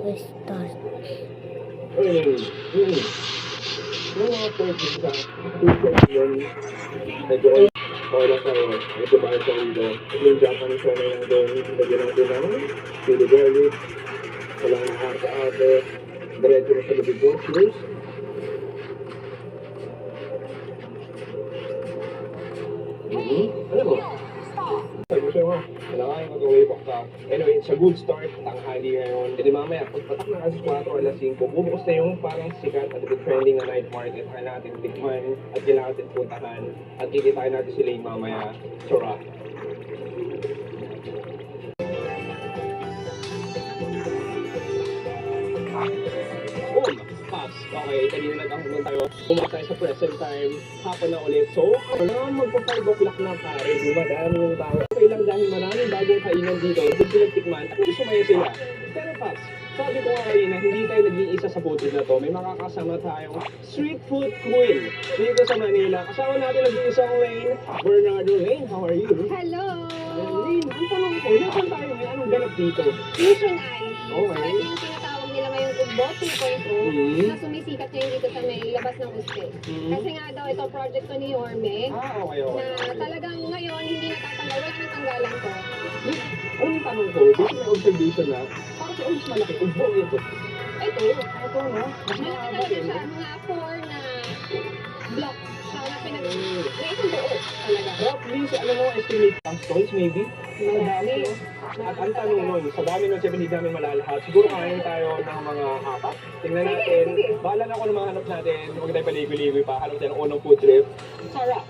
Start. Yung mga purchase sa t-shirt yun, medyo okay lang sa'yo, medyo bahal sa dito. Yung Japanese one na yung doon, lagyan natin ng chili garlic, wala na ate-ate, diretso na sa lubid ko, cheers. Alam mo, sabi ko mo, kailangan ko tuloy pa ka. Anyway, it's a good start, tanghali ngayon. Hindi mamaya, pagpatak ng alas 4, alas 5, bubukas na yung parang sikat at trending na night market. Kaya natin tikman at kailangan natin puntahan. At kikitain natin sila yung mamaya. Sarap. Boom! Pass. Okay, kanina nagkakaroon tayo. Pumunta tayo sa present time. Hapon na ulit. So, magpa-5 o'clock na pare. Madami yung tao. Okay lang dahil maraming bagong kainan dito. Hindi sila tikman. At sumaya sila. Pero Paps, sabi ko nga kanina, hindi tayo nag-iisa sa footage na to. May makakasama tayong street food queen dito sa Manila. Kasama natin nag-iisang Wayne. Bernardo Wayne, how are you? Hello! Wayne, ang tanong ko, nasan tayo ngayon? Anong ganap dito? Mission Eye. Okay. Ito yung tinatawag nila ngayong Ugbo 2.0 na sumisikat ngayon dito sa may labas ng Uste. Kasi nga daw ito project to ni Yorme Okay. na talagang ngayon hindi natatanggal. Wala nang tanggalan to. Ang tanong ko, dito may observation na, parang siya mas malaki, ugbo ito. Ito, no? Mas Malaki mahaba talaga din, siya. no? Mga 4 na block. Siya na isang buo talaga. Roughly, alam mo, estimate ang stories, maybe? Madami. At ang tanong nun, sa dami nun, siyempre hindi namin malalahat. Siguro kain tayo ng mga apat. Tingnan natin. Sige. Bahala na ako na mahanap natin. Huwag tayo paligoy-ligoy pa. Hanap tayo ng unang food trip. Sarap!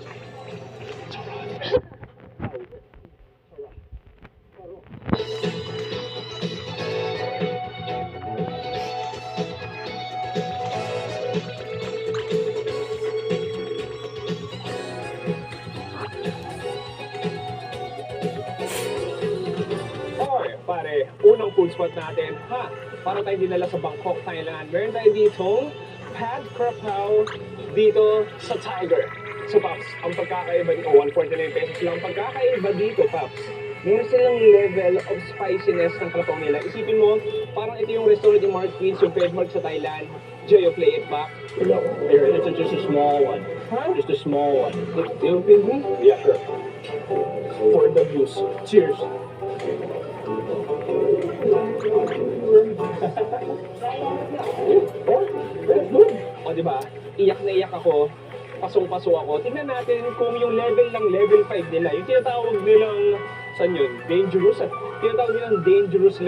Okay, pare, unang food spot natin. Para tayo dinala sa Bangkok, Thailand. Meron tayo ditong Pad Krapao dito sa Tiger. So, Paps, ang pagkakaiba dito, 149 pesos lang. Ang pagkakaiba dito, Paps, meron silang level of spiciness ng krapao nila. Isipin mo, parang ito yung restaurant yung Mark Queens, yung trademark sa Thailand. Joyo, play it back. No, here, it's just a small one. Huh? Just a small one. You feel me? Yeah, sure. For the views. Cheers! That's good. O, diba? Iyak na iyak ako. Pasong-paso ako. Tingnan natin kung yung level ng level 5 nila, yung tinatawag nilang, saan yun? Dangerous. Tinatawag nilang dangerous